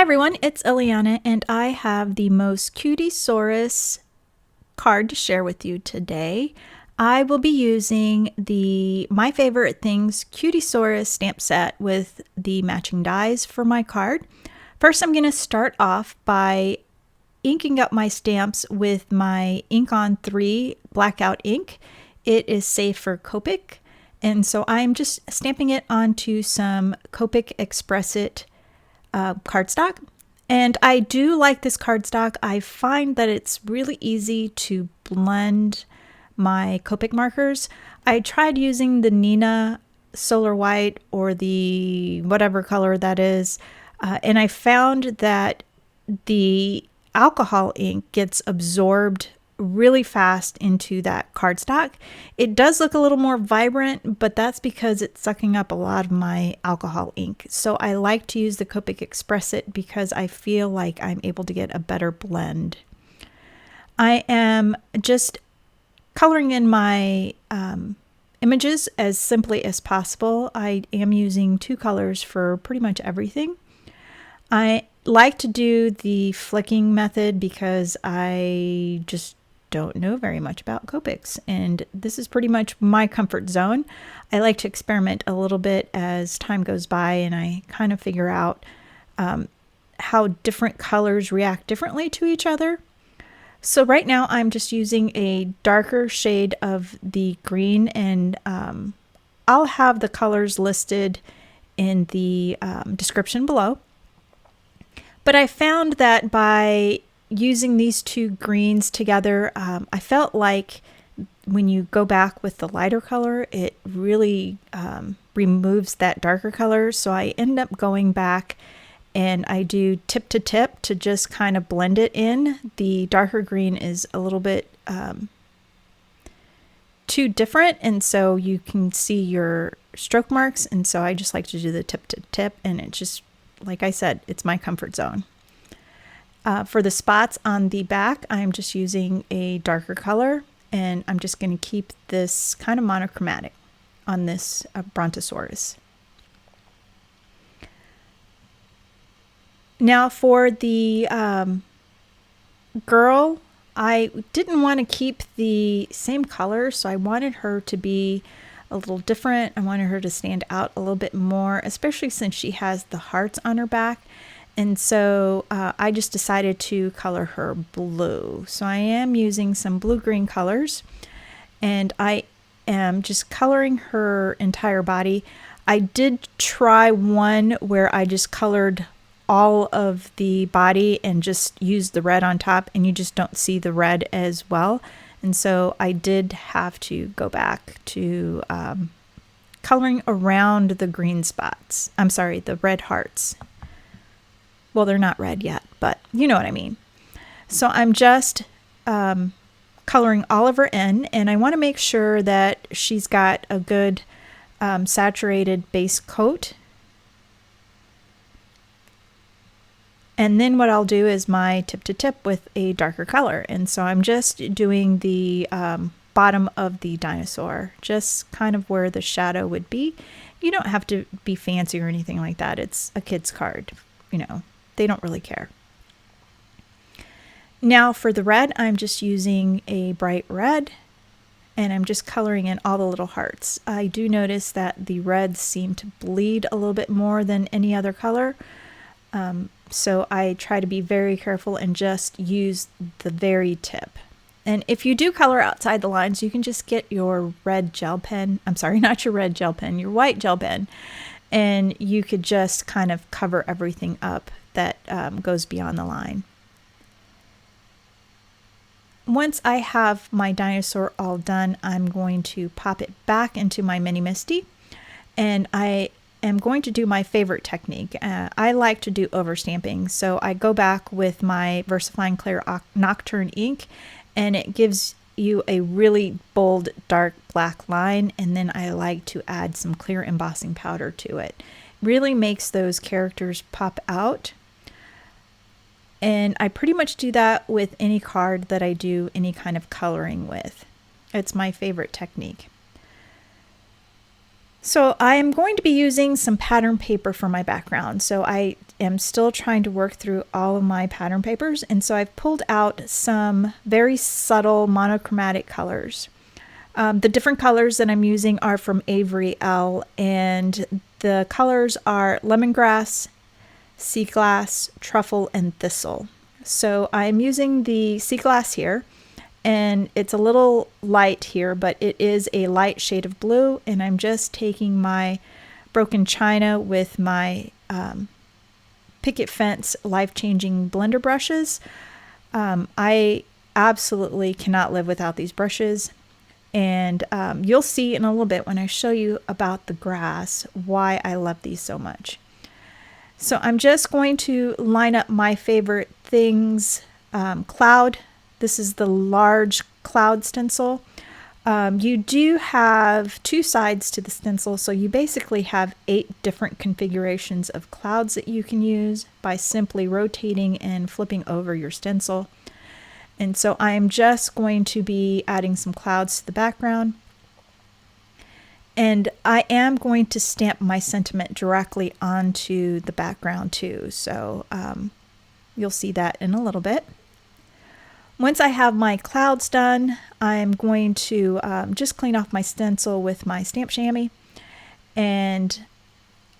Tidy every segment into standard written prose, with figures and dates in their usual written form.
Hi everyone, it's Ileana and I have the most Cutiesaurus card to share with you today. I will be using the My Favorite Things Cutiesaurus stamp set with the matching dies for my card. First, I'm going to start off by inking up my stamps with my Ink on 3 Blackout ink. It is safe for Copic, and so I'm just stamping it onto some Copic Express It cardstock. And I do like this cardstock. I find that it's really easy to blend my Copic markers. I tried using the Nina Solar White or the whatever color that is, and I found that the alcohol ink gets absorbed really fast into that cardstock. It does look a little more vibrant, but that's because it's sucking up a lot of my alcohol ink. So I like to use the Copic Express It because I feel like I'm able to get a better blend. I am just coloring in my images as simply as possible. I am using 2 colors for pretty much everything. I like to do the flicking method because I just don't know very much about Copics, and this is pretty much my comfort zone. I like to experiment a little bit as time goes by, and I kind of figure out how different colors react differently to each other. So right now I'm just using a darker shade of the green, and I'll have the colors listed in the description below. But I found that by using these 2 greens together, I felt like when you go back with the lighter color, it really removes that darker color. So I end up going back and I do tip to tip to just kind of blend it in. The darker green is a little bit too different, and so you can see your stroke marks, and so I just like to do the tip to tip, and it just, like I said, it's my comfort zone. For the spots on the back, I'm just using a darker color, and I'm just going to keep this kind of monochromatic on this Brontosaurus. Now for the girl, I didn't want to keep the same color, so I wanted her to be a little different. I wanted her to stand out a little bit more, especially since she has the hearts on her back. And so I just decided to color her blue. So I am using some blue-green colors, and I am just coloring her entire body. I did try one where I just colored all of the body and just used the red on top, and you just don't see the red as well. And so I did have to go back to coloring around the green spots. I'm sorry, the red hearts. Well, they're not red yet, but you know what I mean. So I'm just coloring all of her in, and I want to make sure that she's got a good saturated base coat. And then what I'll do is my tip to tip with a darker color. And so I'm just doing the bottom of the dinosaur, just kind of where the shadow would be. You don't have to be fancy or anything like that. It's a kid's card, you know. They don't really care. Now for the red, I'm just using a bright red, and I'm just coloring in all the little hearts. I do notice that the reds seem to bleed a little bit more than any other color. So I try to be very careful and just use the very tip. And if you do color outside the lines, you can just get your red gel pen. I'm sorry, not your red gel pen, your white gel pen. And you could just kind of cover everything up that goes beyond the line. Once I have my dinosaur all done, I'm going to pop it back into my mini MISTI, and I am going to do my favorite technique. I like to do overstamping, so I go back with my VersaFine Clair Nocturne ink, and it gives you a really bold dark black line, and then I like to add some clear embossing powder to it. Really makes those characters pop out. And I pretty much do that with any card that I do any kind of coloring with. It's my favorite technique. So I am going to be using some pattern paper for my background. So I am still trying to work through all of my pattern papers. And so I've pulled out some very subtle monochromatic colors. The different colors that I'm using are from Avery Elle, and the colors are lemongrass, sea glass, truffle, and thistle. So I'm using the sea glass here, and it's a little light here, but it is a light shade of blue, and I'm just taking my broken china with my picket fence life-changing blender brushes. I absolutely cannot live without these brushes. And you'll see in a little bit when I show you about the grass why I love these so much. So I'm just going to line up my favorite things. Cloud. This is the large cloud stencil. You do have two sides to the stencil, so you basically have 8 different configurations of clouds that you can use by simply rotating and flipping over your stencil. And so I am just going to be adding some clouds to the background. And I am going to stamp my sentiment directly onto the background too. So you'll see that in a little bit. Once I have my clouds done, I'm going to just clean off my stencil with my stamp chamois. And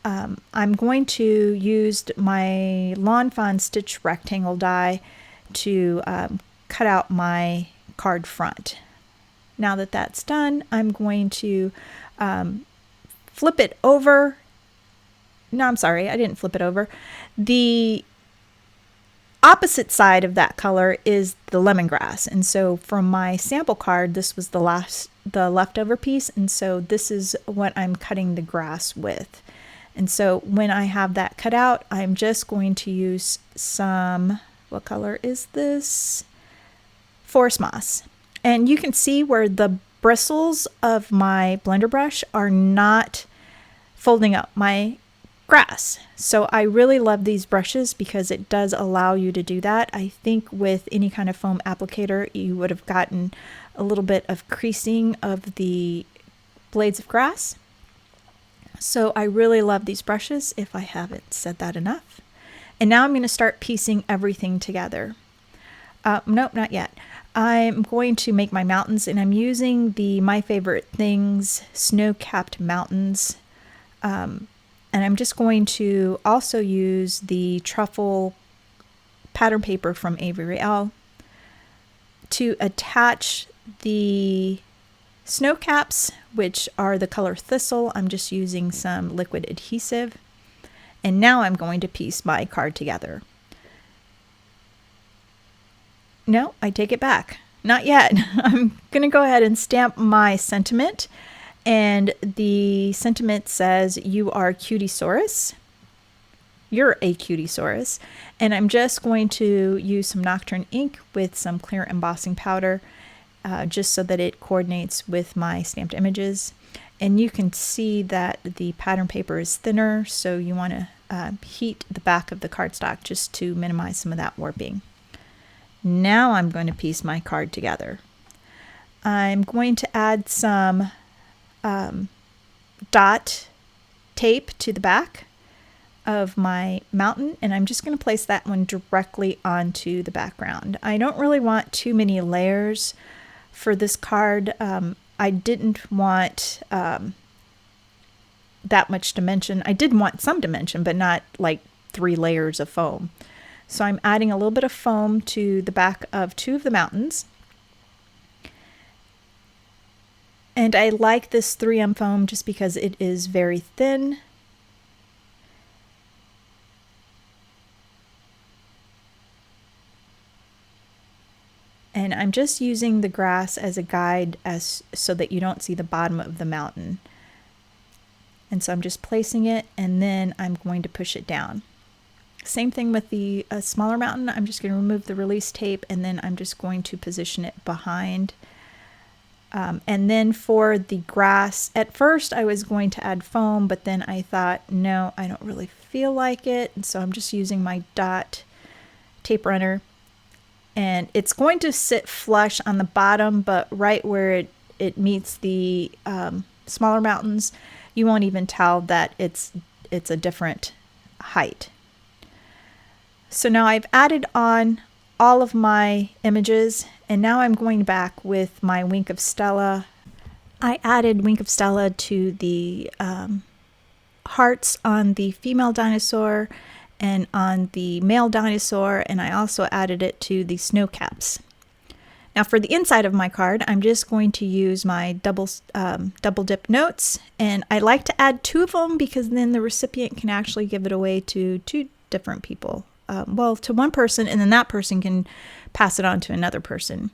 I'm going to use my Lawn Fawn stitch rectangle die to cut out my card front. Now that that's done, I'm going to flip it over. No, I'm sorry, I didn't flip it over. The opposite side of that color is the lemongrass, and so from my sample card, this was the leftover piece, and so this is what I'm cutting the grass with. And so when I have that cut out, I'm just going to use some, what color is this? Forest moss. And you can see where the bristles of my blender brush are not folding up my grass. So I really love these brushes because it does allow you to do that. I think with any kind of foam applicator, you would have gotten a little bit of creasing of the blades of grass. So I really love these brushes, if I haven't said that enough. And now I'm going to start piecing everything together. Nope, not yet. I'm going to make my mountains, and I'm using the My Favorite Things snow-capped mountains. And I'm just going to also use the truffle pattern paper from Avery Elle to attach the snow caps, which are the color thistle. I'm just using some liquid adhesive. And now I'm going to piece my card together. No, I take it back. Not yet. I'm going to go ahead and stamp my sentiment. And the sentiment says, "You are Cutiesaurus." You're a Cutiesaurus. And I'm just going to use some Nocturne ink with some clear embossing powder, just so that it coordinates with my stamped images. And you can see that the pattern paper is thinner, so you want to heat the back of the cardstock just to minimize some of that warping. Now I'm going to piece my card together. I'm going to add some dot tape to the back of my mountain, and I'm just going to place that one directly onto the background. I don't really want too many layers for this card. I didn't want that much dimension. I did want some dimension, but not like 3 layers of foam. So I'm adding a little bit of foam to the back of 2 of the mountains. And I like this 3M foam just because it is very thin. And I'm just using the grass as a guide so that you don't see the bottom of the mountain. And so I'm just placing it, and then I'm going to push it down. Same thing with the smaller mountain. I'm just going to remove the release tape, and then I'm just going to position it behind. And then for the grass, at first I was going to add foam, but then I thought, no, I don't really feel like it. And so I'm just using my dot tape runner. And it's going to sit flush on the bottom, but right where it meets the smaller mountains, you won't even tell that it's a different height. So now I've added on all of my images, and now I'm going back with my Wink of Stella. I added Wink of Stella to the hearts on the female dinosaur and on the male dinosaur, and I also added it to the snow caps. Now for the inside of my card, I'm just going to use my double dip notes, and I like to add 2 of them because then the recipient can actually give it away to 2 different people. Well, to one person, and then that person can pass it on to another person.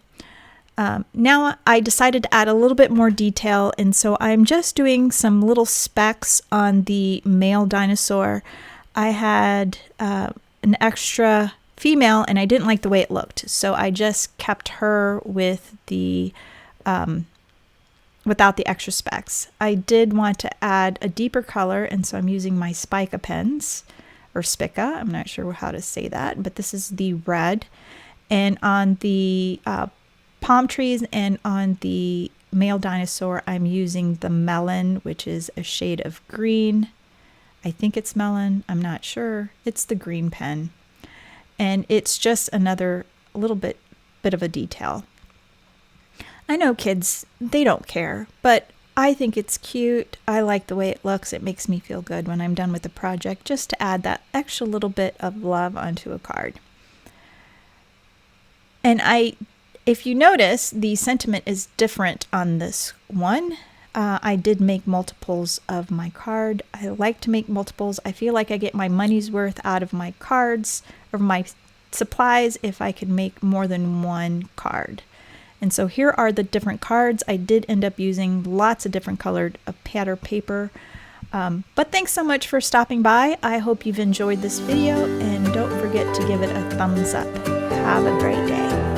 Now I decided to add a little bit more detail, and so I'm just doing some little specks on the male dinosaur. I had an extra female, and I didn't like the way it looked, so I just kept her with the without the extra specks. I did want to add a deeper color, and so I'm using my Spica pens, or Spica, I'm not sure how to say that, but this is the red. And on the palm trees and on the male dinosaur, I'm using the melon, which is a shade of green. I think it's melon, I'm not sure. It's the green pen. And it's just another little bit of a detail. I know kids, they don't care, but I think it's cute. I like the way it looks. It makes me feel good when I'm done with the project, just to add that extra little bit of love onto a card. And if you notice, the sentiment is different on this one. I did make multiples of my card. I like to make multiples. I feel like I get my money's worth out of my cards or my supplies if I can make more than one card. And so here are the different cards. I did end up using lots of different colored paper. But thanks so much for stopping by. I hope you've enjoyed this video, and don't forget to give it a thumbs up. Have a great day.